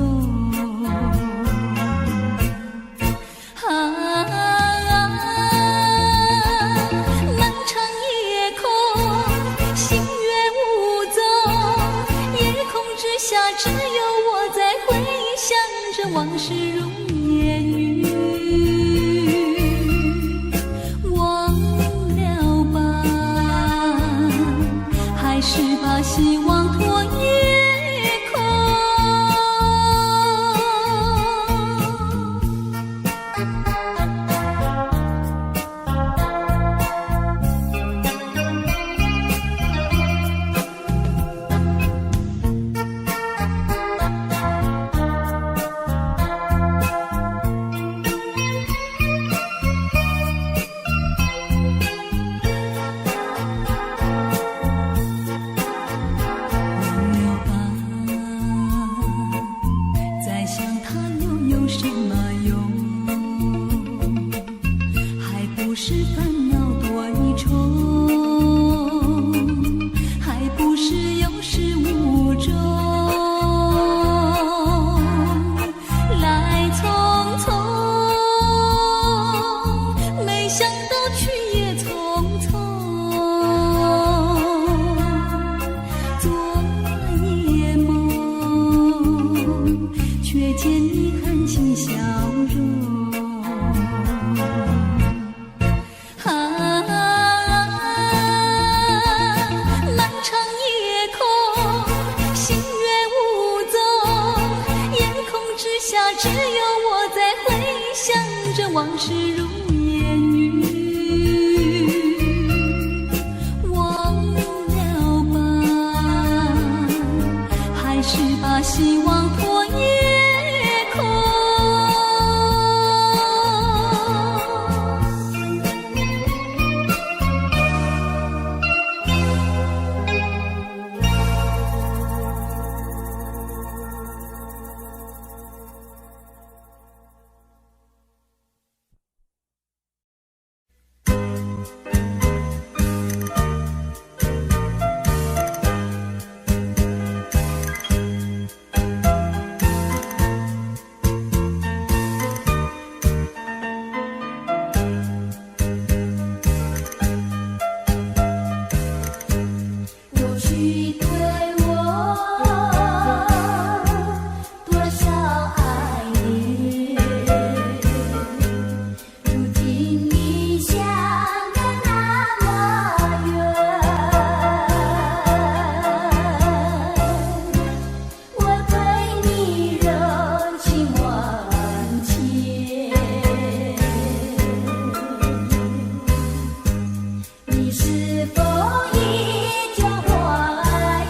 漫长夜空，星月无踪，夜空之下只有我在回想着往事如烟云。忘了吧，希望托夜空。往事如烟雨，忘了吧，还是把希望托夜空。你是否依旧怀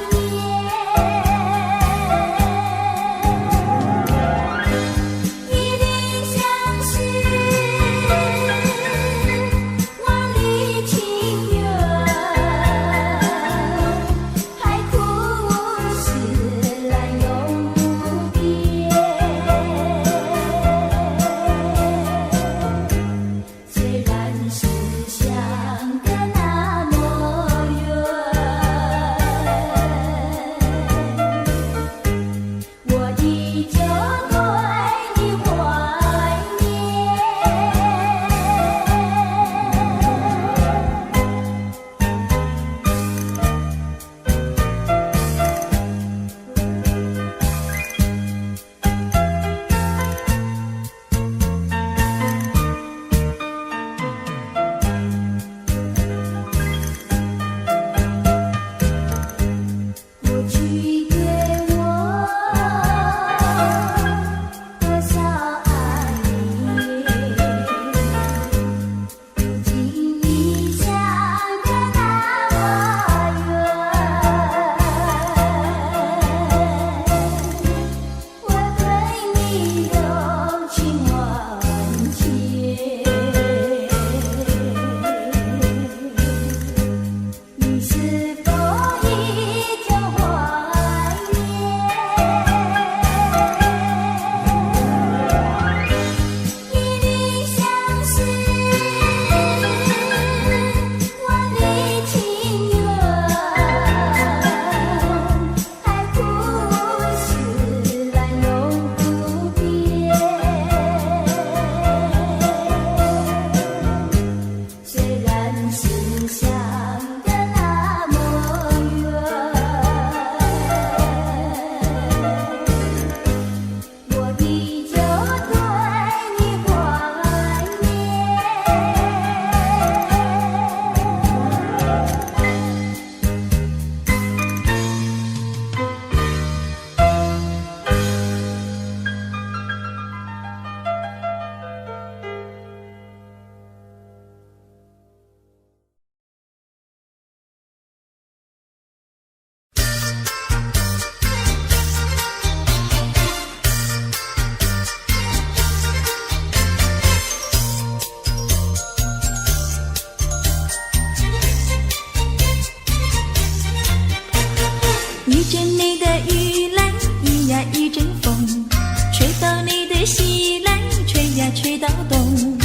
阵你的雨来，一呀一阵风，吹到你的西来，吹呀吹到东。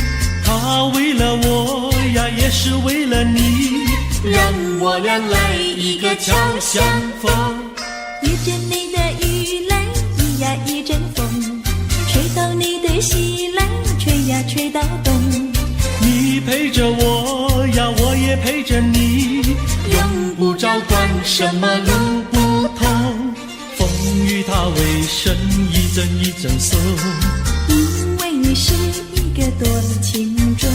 他为了我呀，也是为了你，让我俩来一个交相逢。一阵你的雨来，一呀一阵风，吹到你的西来，吹呀吹到东。你陪着我呀，我也陪着你，用不着管什么路不同。风雨它为身一阵一阵松，因为你是一个多情种，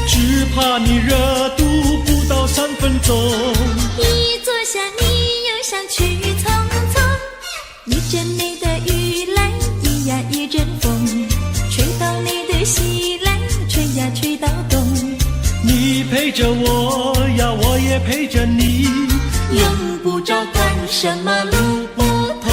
只怕你热度不到3分钟。一坐下你又想去匆匆。一阵你的雨来，一呀一阵风，吹到你的西来，吹呀吹到东。你陪着我呀，我也陪着你，用不着管什么路不同。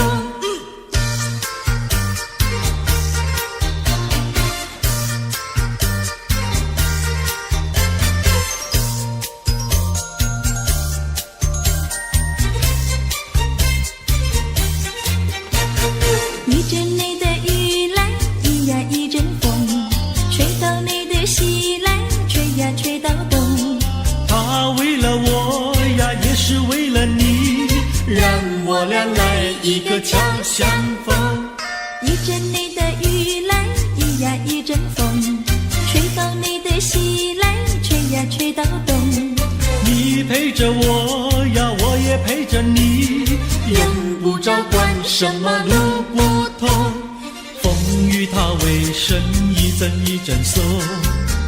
一阵你的雨来，一呀一阵风，吹到你的西来，吹呀吹到东。他为了我呀，也是为了你，让我俩来一个交相逢。一阵你的雨来，一呀一阵风，吹到你的西来，吹呀吹到东。你陪着我呀，我也陪着你，用不着管什么路不同。风雨它为身一阵一阵松，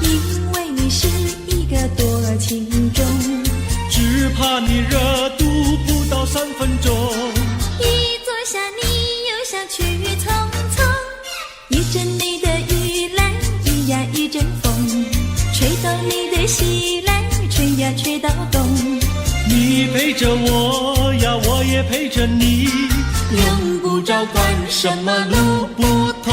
因为你是一个多情种，只怕你热度不到3分钟。一坐下你又想去匆匆。一阵你的雨来，一呀一阵风，吹到你的西来，吹呀吹到东。你陪着我呀，我也陪着你，用不着管什么路不同。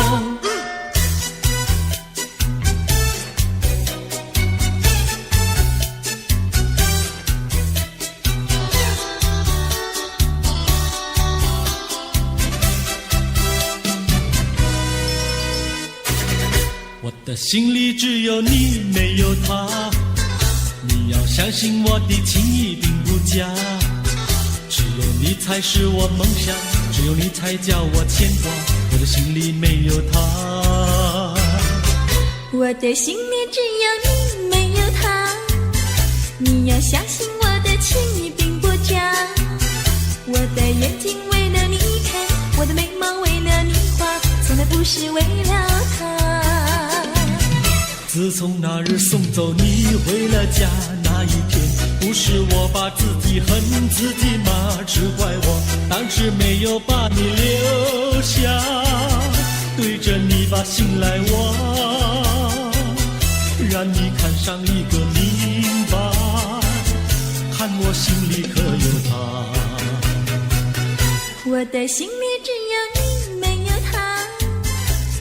我的心里只有你，没有他。你要相信我的情谊并不假，只有你才是我梦想，只有你才叫我牵挂。我的心里没有他，我的心里只有你，没有他。你要相信我的情谊并不假，我的眼睛为了你开，我的眉毛为了你画，从来不是为了他。自从那日送走你回了家那一天，不是我把自己恨自己吗？只怪我当时没有把你留下，对着你把心来挖，让你看上一个明白，看我心里可有他。我的心里只有你，没有他。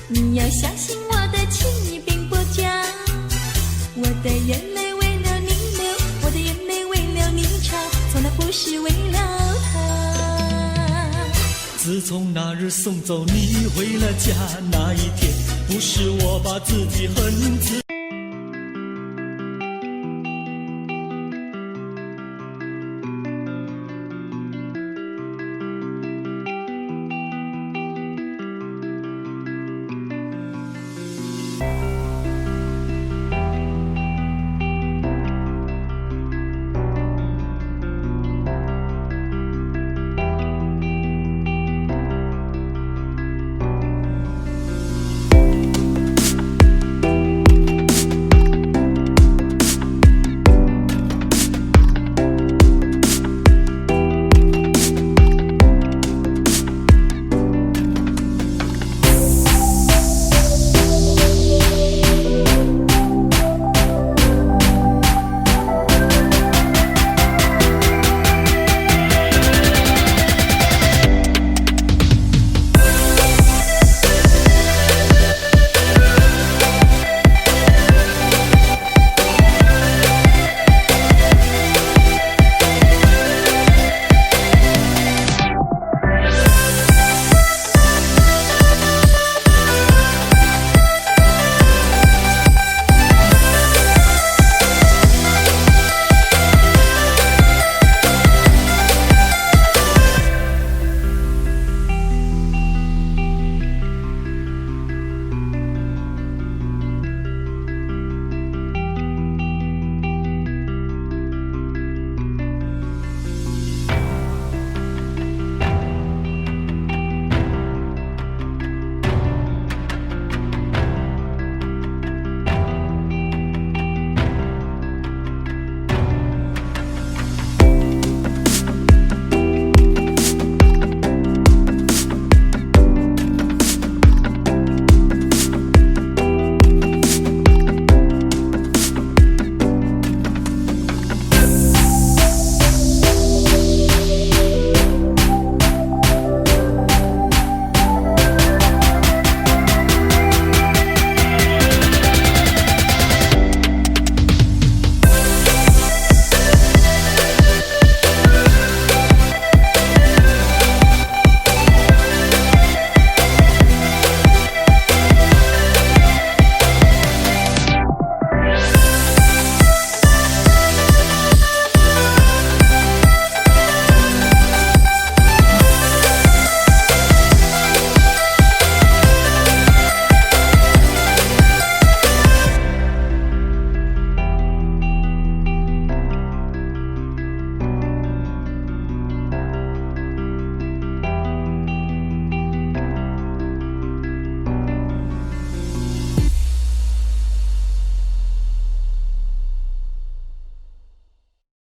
你要相信我的情谊并不假，我的眼泪为了你流，我的眼泪为了你潮，从来不是为了他。自从那日送走你回了家那一天，不是我把自己恨自己